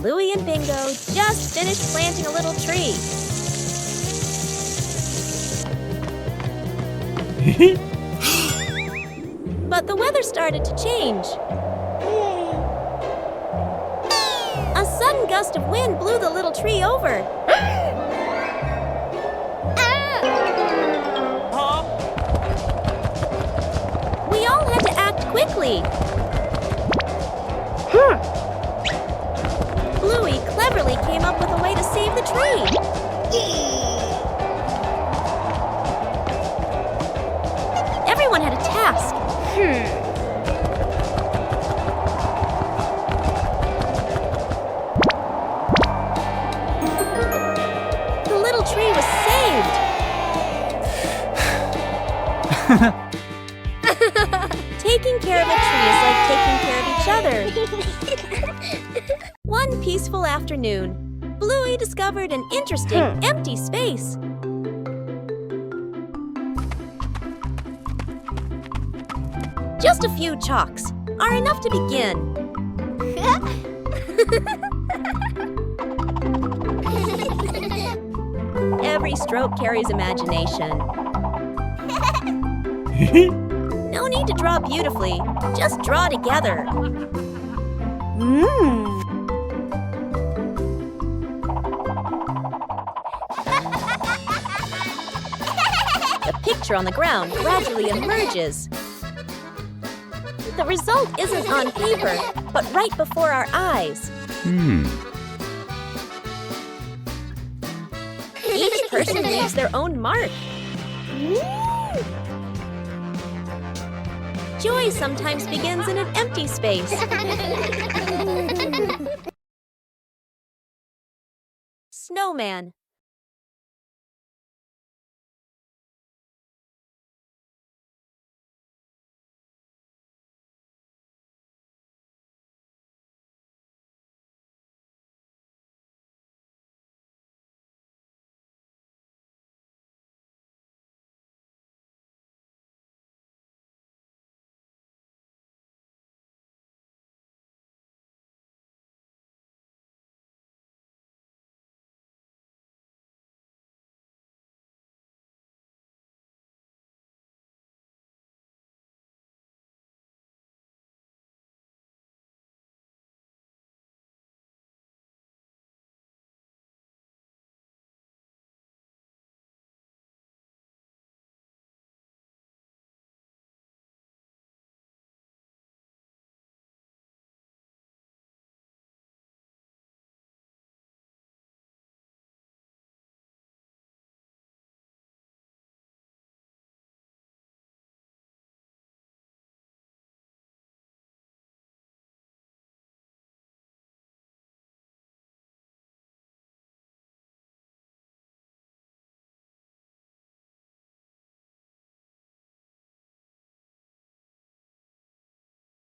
Bluey and Bingo just finished planting a little tree. But the weather started to change. A sudden gust of wind blew the little tree over. We all had to act quickly. Bluey cleverly came up with a way to save the tree. Everyone had a task. The little tree was saved. Taking care of a tree is like taking care of each other. One peaceful afternoon, Bluey discovered an interesting empty space. Just a few chalks are enough to begin. Every stroke carries imagination. No need to draw beautifully, just draw together. The picture on the ground gradually emerges. The result isn't on paper, but right before our eyes. Each person leaves their own mark. Joy sometimes begins in an empty space. Snowman.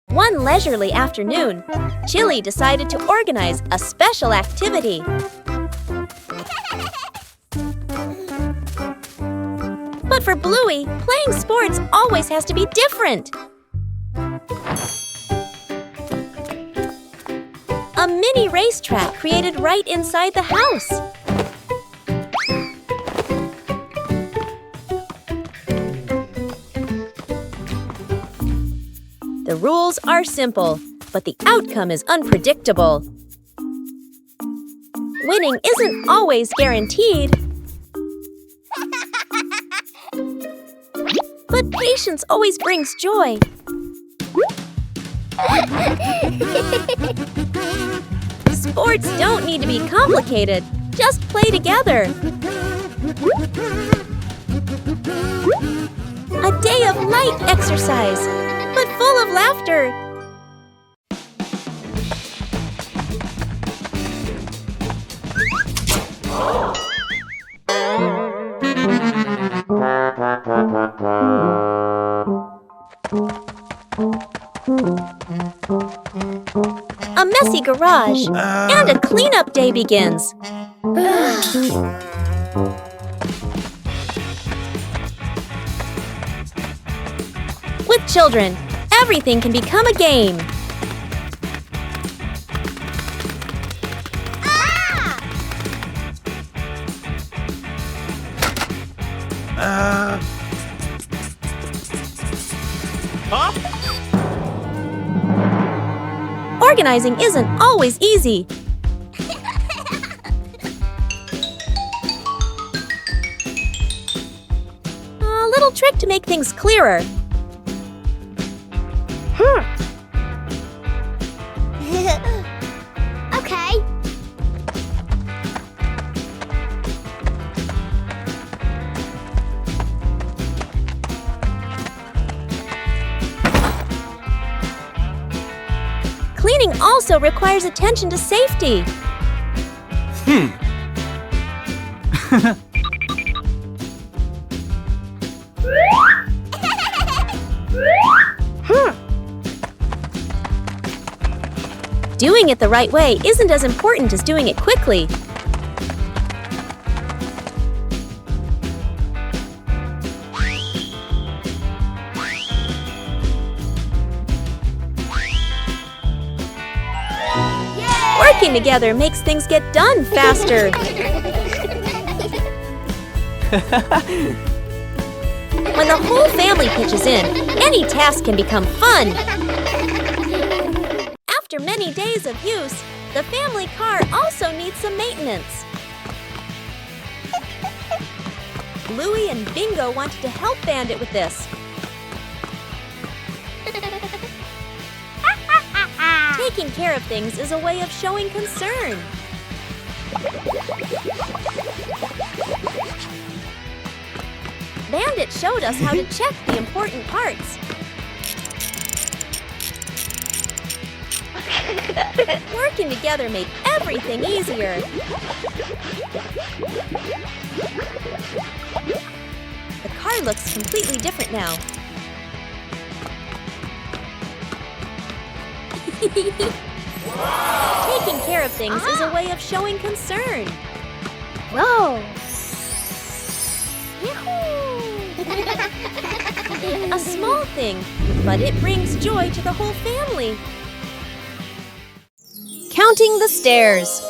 One leisurely afternoon, Chili decided to organize a special activity. But for Bluey, playing sports always has to be different. A mini racetrack created right inside the house. The rules are simple, but the outcome is unpredictable. Winning isn't always guaranteed. But patience always brings joy. Sports don't need to be complicated. Just play together. A day of light exercise, but full of laughter. A messy garage, and a cleanup day begins. With children, everything can become a game. Organizing isn't always easy. A little trick to make things clearer. Okay. Cleaning also requires attention to safety. Doing it the right way isn't as important as doing it quickly. Working together makes things get done faster. When the whole family pitches in, any task can become fun. After many days of use, the family car also needs some maintenance. Bluey and Bingo wanted to help Bandit with this. Taking care of things is a way of showing concern. Bandit showed us how to check the important parts. Working together made everything easier. The car looks completely different now. Taking care of things is a way of showing concern. Whoa. A small thing, but it brings joy to the whole family. Counting the stairs.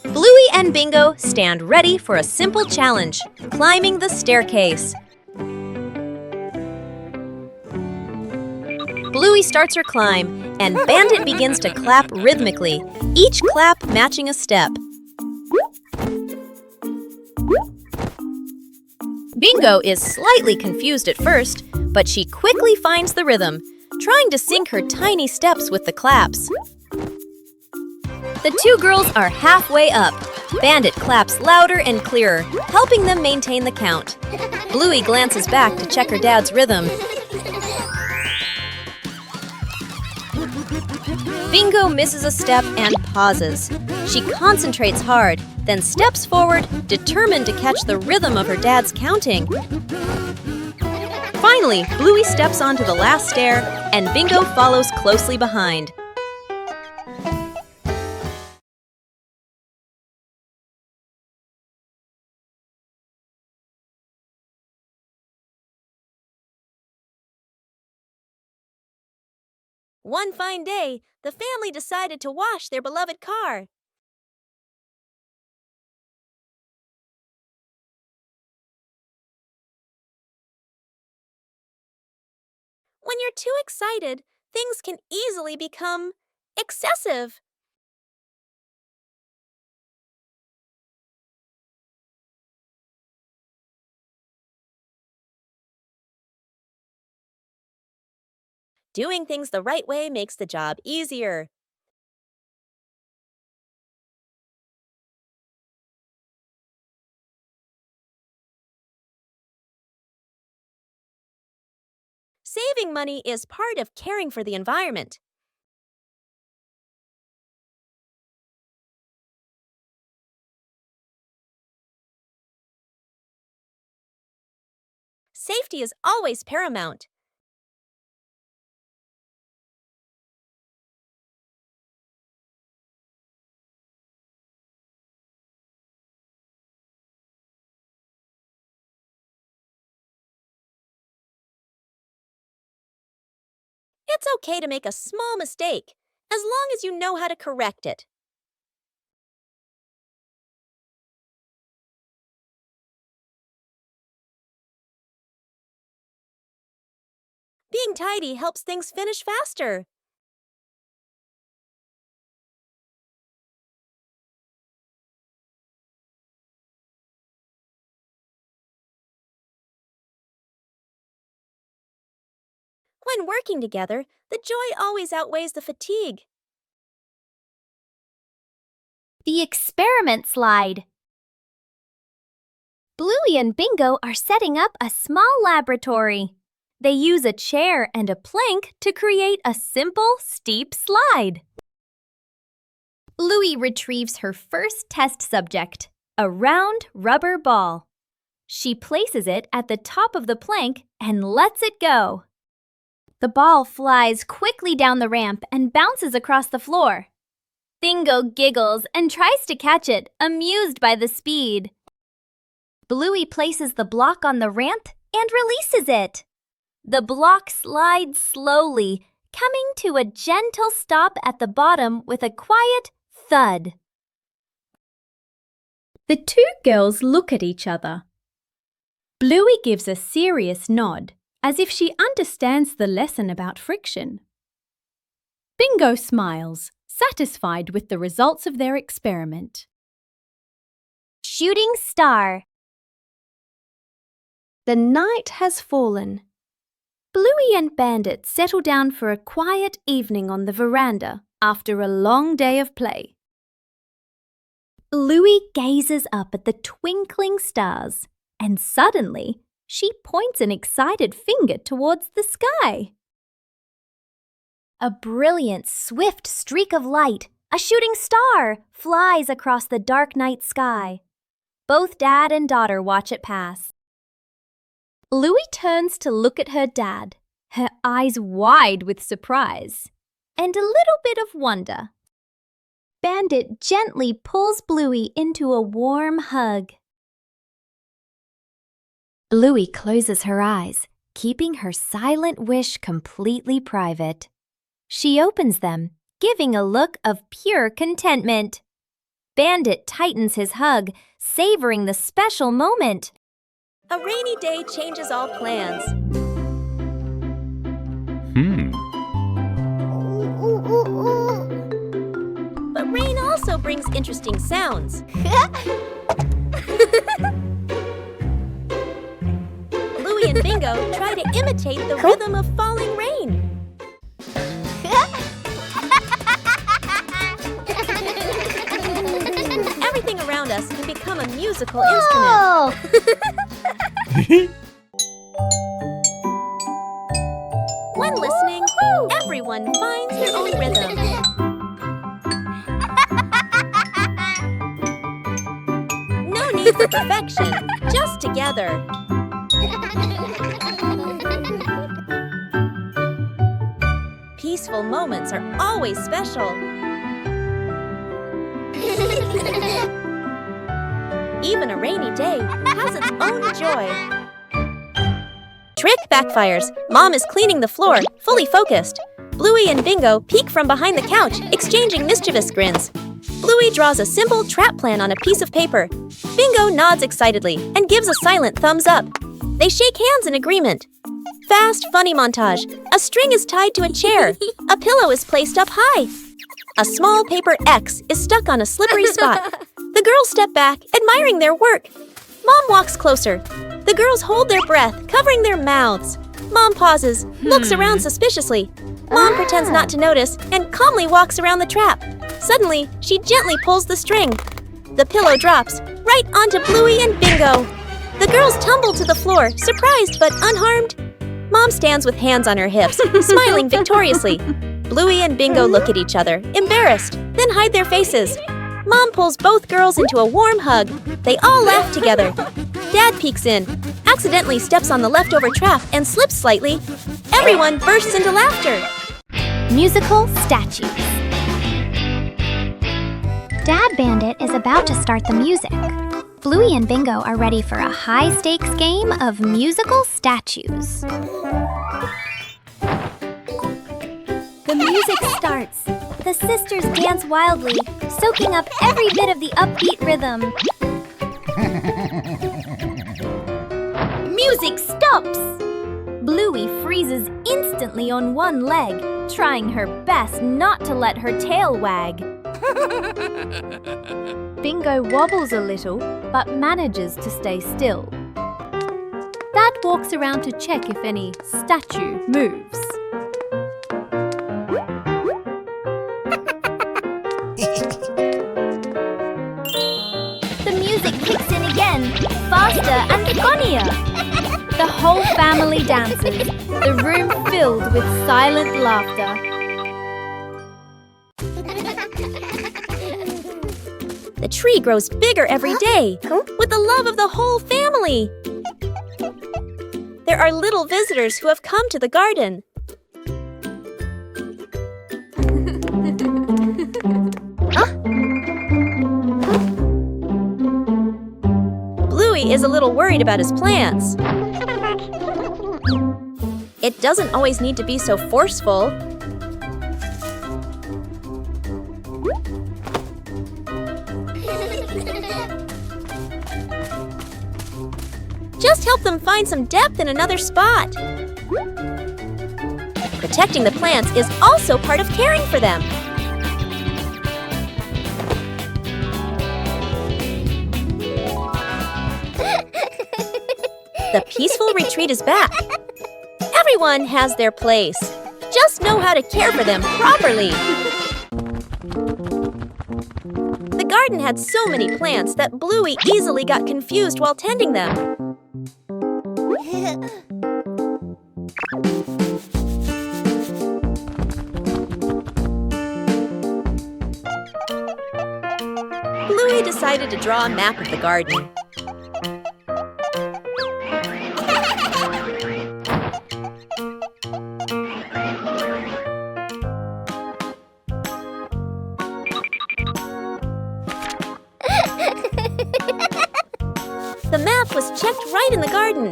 Bluey and Bingo stand ready for a simple challenge, climbing the staircase. Bluey starts her climb, and Bandit begins to clap rhythmically, each clap matching a step. Bingo is slightly confused at first, but she quickly finds the rhythm, trying to sync her tiny steps with the claps. The two girls are halfway up. Bandit claps louder and clearer, helping them maintain the count. Bluey glances back to check her dad's rhythm. Bingo misses a step and pauses. She concentrates hard, then steps forward, determined to catch the rhythm of her dad's counting. Finally, Bluey steps onto the last stair, and Bingo follows closely behind. One fine day, the family decided to wash their beloved car. When you're too excited, things can easily become excessive. Doing things the right way makes the job easier. Saving money is part of caring for the environment. Safety is always paramount. It's okay to make a small mistake, as long as you know how to correct it. Being tidy helps things finish faster. When working together, the joy always outweighs the fatigue. The experiment slide. Bluey and Bingo are setting up a small laboratory. They use a chair and a plank to create a simple, steep slide. Bluey retrieves her first test subject, a round rubber ball. She places it at the top of the plank and lets it go. The ball flies quickly down the ramp and bounces across the floor. Bingo giggles and tries to catch it, amused by the speed. Bluey places the block on the ramp and releases it. The block slides slowly, coming to a gentle stop at the bottom with a quiet thud. The two girls look at each other. Bluey gives a serious nod, as if she understands the lesson about friction. Bingo smiles, satisfied with the results of their experiment. Shooting star. The night has fallen. Bluey and Bandit settle down for a quiet evening on the veranda after a long day of play. Bluey gazes up at the twinkling stars, and suddenly she points an excited finger towards the sky. A brilliant, swift streak of light, a shooting star, flies across the dark night sky. Both dad and daughter watch it pass. Bluey turns to look at her dad, her eyes wide with surprise and a little bit of wonder. Bandit gently pulls Bluey into a warm hug. Bluey closes her eyes, keeping her silent wish completely private. She opens them, giving a look of pure contentment. Bandit tightens his hug, savoring the special moment. A rainy day changes all plans. But rain also brings interesting sounds. Bluey and Bingo try to imitate the rhythm of falling rain. Everything around us can become a musical instrument. When listening, everyone finds their own rhythm. No need for perfection, just together. Peaceful moments are always special. Even a rainy day has its own joy. Trick backfires. Mom is cleaning the floor, fully focused. Bluey and Bingo peek from behind the couch, exchanging mischievous grins. Bluey draws a simple trap plan on a piece of paper. Bingo nods excitedly and gives a silent thumbs up. They shake hands in agreement. Fast, funny montage. A string is tied to a chair. A pillow is placed up high. A small paper X is stuck on a slippery spot. The girls step back, admiring their work. Mom walks closer. The girls hold their breath, covering their mouths. Mom pauses, looks around suspiciously. Mom pretends not to notice and calmly walks around the trap. Suddenly, she gently pulls the string. The pillow drops, right onto Bluey and Bingo. The girls tumble to the floor, surprised but unharmed. Mom stands with hands on her hips, smiling victoriously. Bluey and Bingo look at each other, embarrassed, then hide their faces. Mom pulls both girls into a warm hug. They all laugh together. Dad peeks in, accidentally steps on the leftover trap and slips slightly. Everyone bursts into laughter. Musical statues. Dad Bandit is about to start the music. Bluey and Bingo are ready for a high-stakes game of musical statues. The music starts. The sisters dance wildly, soaking up every bit of the upbeat rhythm. Music stops! Bluey freezes instantly on one leg, trying her best not to let her tail wag. Bingo wobbles a little, but manages to stay still. That walks around to check if any statue moves. The music kicks in again, faster and funnier. The whole family dances, the room filled with silent laughter. The tree grows bigger every day, with the love of the whole family. There are little visitors who have come to the garden. Bluey is a little worried about his plants. It doesn't always need to be so forceful. Just help them find some depth in another spot. Protecting the plants is also part of caring for them. The peaceful retreat is back. Everyone has their place. Just know how to care for them properly. The garden had so many plants that Bluey easily got confused while tending them. Bluey decided to draw a map of the garden. The map was checked right in the garden.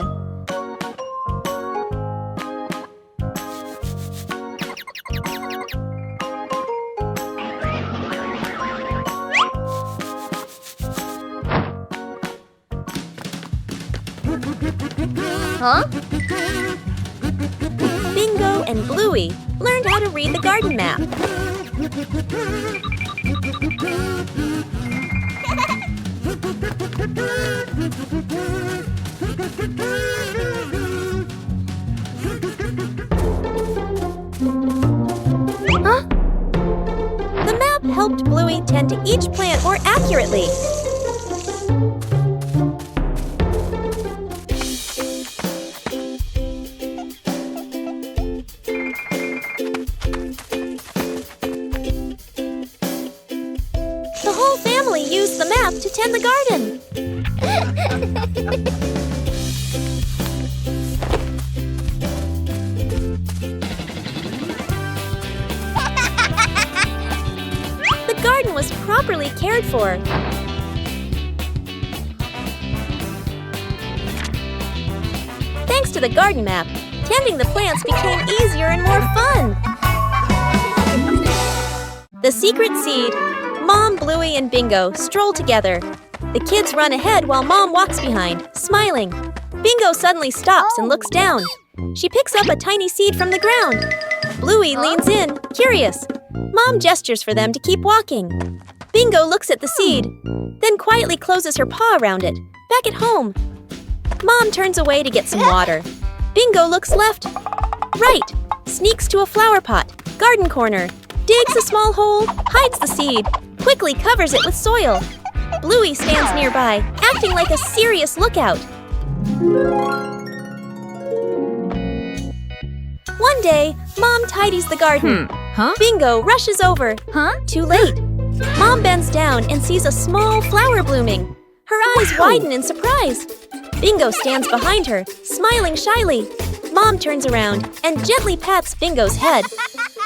Bingo and Bluey learned how to read the garden map. The map helped Bluey tend to each plant more accurately. The whole family used the map to tend the garden. The garden was properly cared for. Thanks to the garden map, tending the plants became easier and more fun. The secret seed. Mom, Bluey, and Bingo stroll together. The kids run ahead while Mom walks behind, smiling. Bingo suddenly stops and looks down. She picks up a tiny seed from the ground. Bluey leans in, curious. Mom gestures for them to keep walking. Bingo looks at the seed, then quietly closes her paw around it. Back at home. Mom turns away to get some water. Bingo looks left, right, sneaks to a flower pot, garden corner, digs a small hole, hides the seed, quickly covers it with soil. Bluey stands nearby, acting like a serious lookout. One day, Mom tidies the garden. Bingo rushes over. Too late. Mom bends down and sees a small flower blooming. Her eyes widen in surprise. Bingo stands behind her, smiling shyly. Mom turns around and gently pats Bingo's head.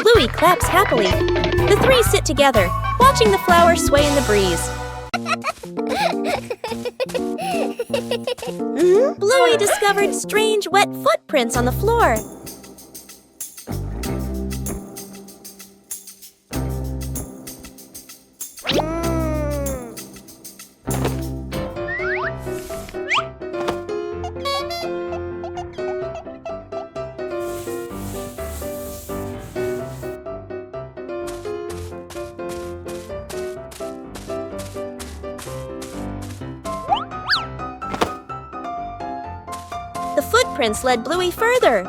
Bluey claps happily. The three sit together, watching the flower sway in the breeze. Bluey discovered strange wet footprints on the floor. The footprints led Bluey further.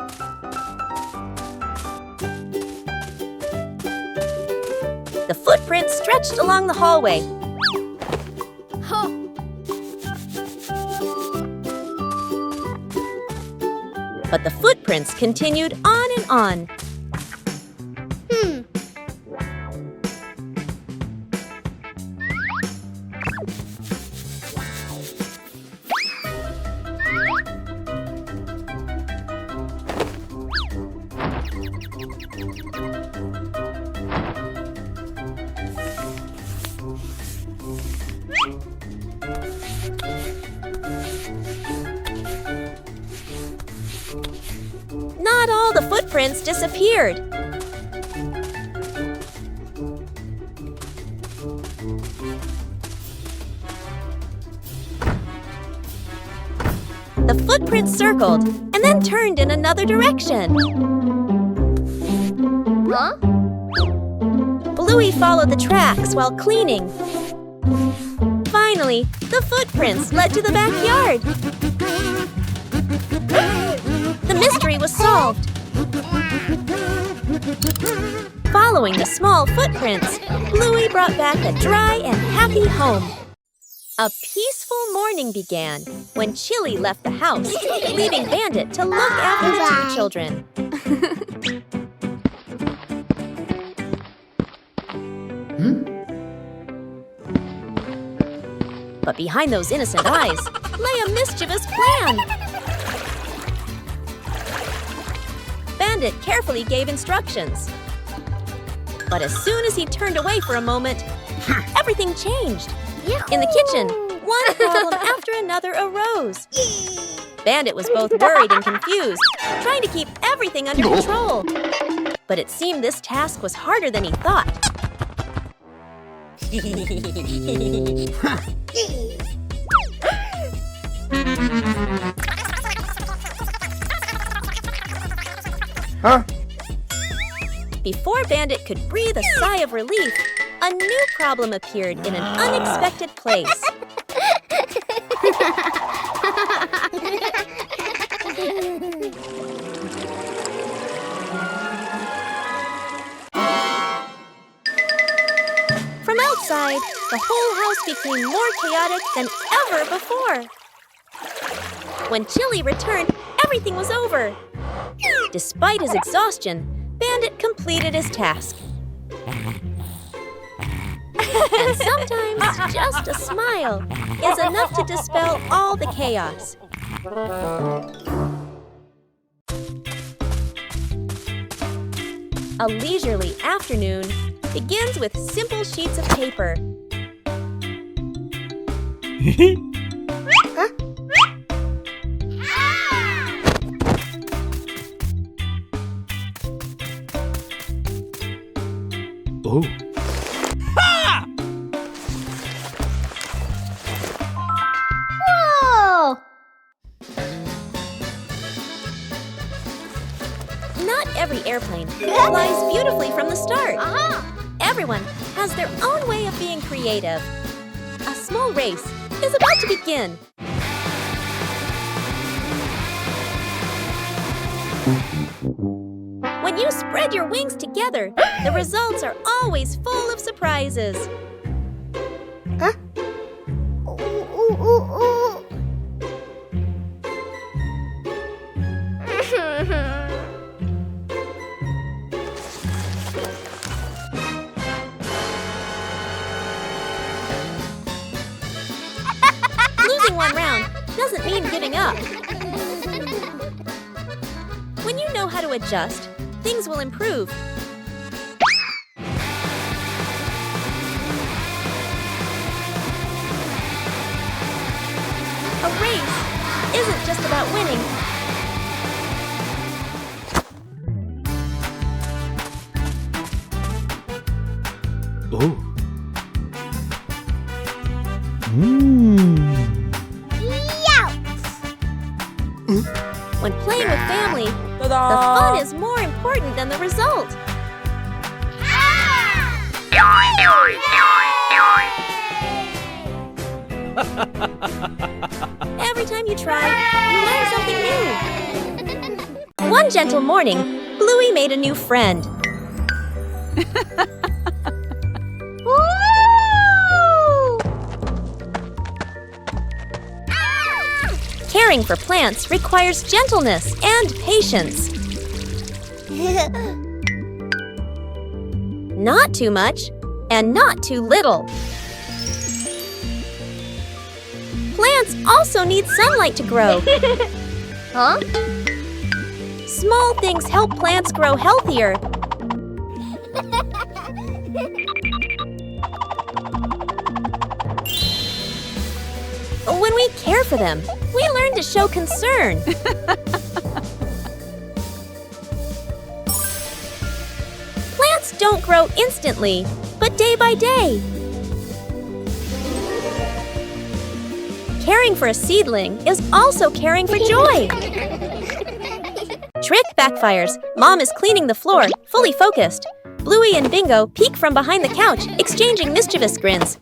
The footprints stretched along the hallway. But the footprints continued on and on. Not all the footprints disappeared. The footprints circled and then turned in another direction. Huh? Bluey followed the tracks while cleaning. Finally, the footprints led to the backyard. The mystery was solved. Following the small footprints, Bluey brought back a dry and happy home. A peaceful morning began when Chili left the house, leaving Bandit to look after the two children. But behind those innocent eyes lay a mischievous plan. Bandit carefully gave instructions. But as soon as he turned away for a moment, everything changed. In the kitchen, one problem after another arose. Bandit was both worried and confused, trying to keep everything under control. But it seemed this task was harder than he thought. Huh? Before Bandit could breathe a sigh of relief, a new problem appeared in an unexpected place. From outside, the whole house became more chaotic than ever before. When Chili returned, everything was over. Despite his exhaustion, Bandit completed his task. And sometimes just a smile is enough to dispel all the chaos. A leisurely afternoon begins with simple sheets of paper. Oh. Whoa! Not every airplane flies beautifully from the start. Everyone has their own way of being creative. A small race is about to begin. When you spread your wings together, the results are always full of surprises. Huh? Losing one round doesn't mean giving up. When you know how to adjust, things will improve. A race isn't just about winning. Oh. When playing with family, the fun is more important than the result. Every time you try, you learn something new. One gentle morning, Bluey made a new friend. Caring for plants requires gentleness and patience. Not too much and not too little. Plants also need sunlight to grow. Huh? Small things help plants grow healthier. When we care for them, we learn to show concern. Plants don't grow instantly, but day by day. Caring for a seedling is also caring for joy. Trick backfires. Mom is cleaning the floor, fully focused. Bluey and Bingo peek from behind the couch, exchanging mischievous grins.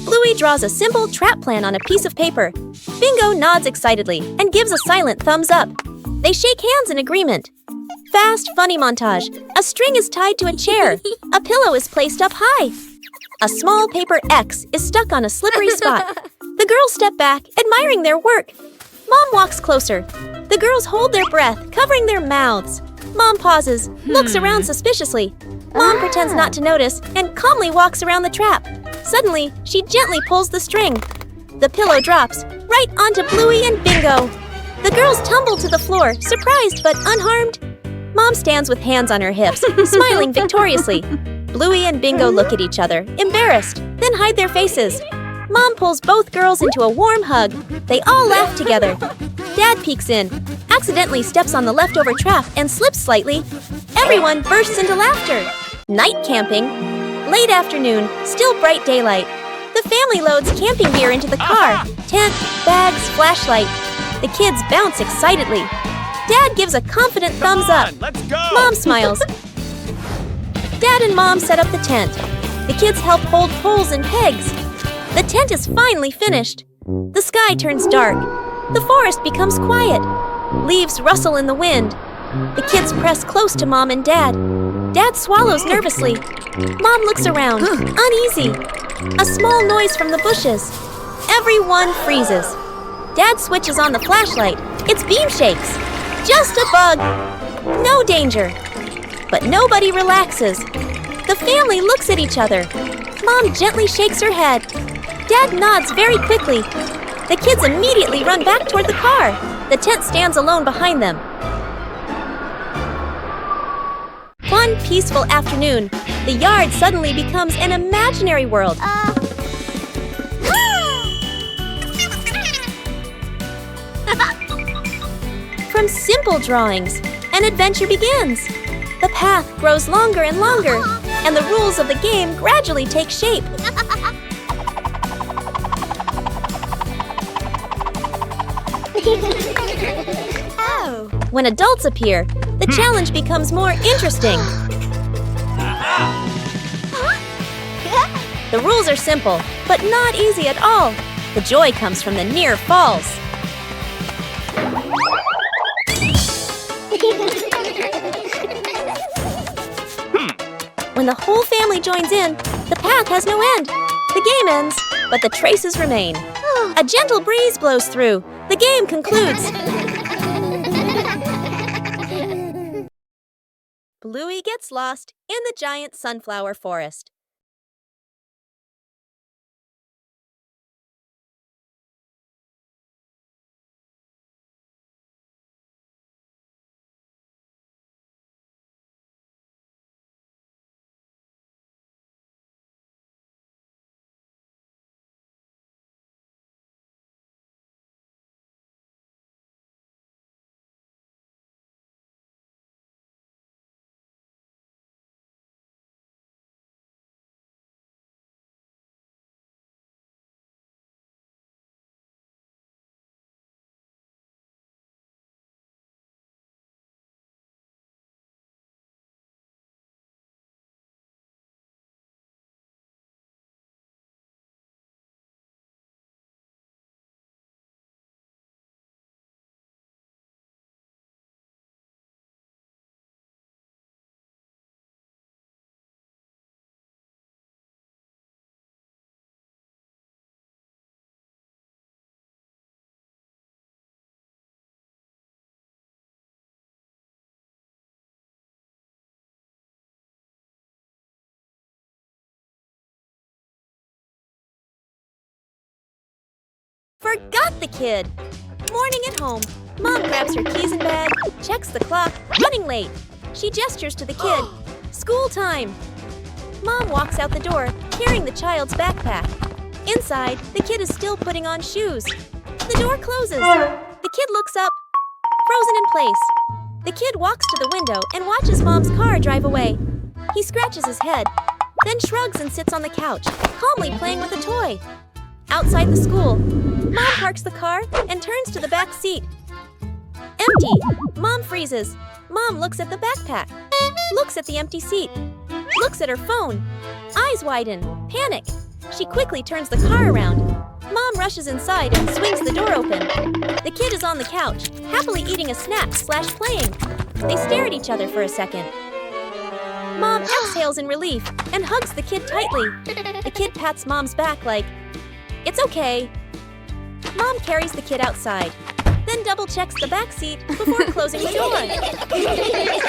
Bluey draws a simple trap plan on a piece of paper. Bingo nods excitedly and gives a silent thumbs up. They shake hands in agreement. Fast, funny montage. A string is tied to a chair. A pillow is placed up high. A small paper X is stuck on a slippery spot. The girls step back, admiring their work. Mom walks closer. The girls hold their breath, covering their mouths. Mom pauses, looks around suspiciously. Mom pretends not to notice and calmly walks around the trap. Suddenly, she gently pulls the string. The pillow drops, right onto Bluey and Bingo. The girls tumble to the floor, surprised but unharmed. Mom stands with hands on her hips, smiling victoriously. Bluey and Bingo look at each other, embarrassed, then hide their faces. Mom pulls both girls into a warm hug. They all laugh together. Dad peeks in, accidentally steps on the leftover trap and slips slightly. Everyone bursts into laughter. Night camping. Late afternoon, still bright daylight. The family loads camping gear into the car. Tent, bags, flashlight. The kids bounce excitedly. Dad gives a confident thumbs up. Let's go! Mom smiles. Dad and Mom set up the tent. The kids help hold poles and pegs. The tent is finally finished. The sky turns dark. The forest becomes quiet. Leaves rustle in the wind. The kids press close to Mom and Dad. Dad swallows nervously. Mom looks around, uneasy. A small noise from the bushes. Everyone freezes. Dad switches on the flashlight. Its beam shakes. Just a bug. No danger. But nobody relaxes. The family looks at each other. Mom gently shakes her head. Dad nods very quickly. The kids immediately run back toward the car. The tent stands alone behind them. One peaceful afternoon, the yard suddenly becomes an imaginary world. From simple drawings, an adventure begins. The path grows longer and longer, and the rules of the game gradually take shape. When adults appear, the challenge becomes more interesting. The rules are simple, but not easy at all. The joy comes from the near falls. When the whole family joins in, the path has no end. The game ends, but the traces remain. A gentle breeze blows through. The game concludes. Bluey gets lost in the giant sunflower forest. Forgot the kid! Morning at home. Mom grabs her keys and bag, checks the clock, running late. She gestures to the kid. School time! Mom walks out the door, carrying the child's backpack. Inside, the kid is still putting on shoes. The door closes. The kid looks up, frozen in place. The kid walks to the window and watches Mom's car drive away. He scratches his head, then shrugs and sits on the couch, calmly playing with a toy. Outside the school, Mom parks the car and turns to the back seat. Empty. Mom freezes. Mom looks at the backpack, looks at the empty seat, looks at her phone. Eyes widen. Panic. She quickly turns the car around. Mom rushes inside and swings the door open. The kid is on the couch, happily eating a snack/playing. They stare at each other for a second. Mom exhales in relief and hugs the kid tightly. The kid pats Mom's back like, "It's okay." Mom carries the kid outside, then double checks the back seat before closing the door.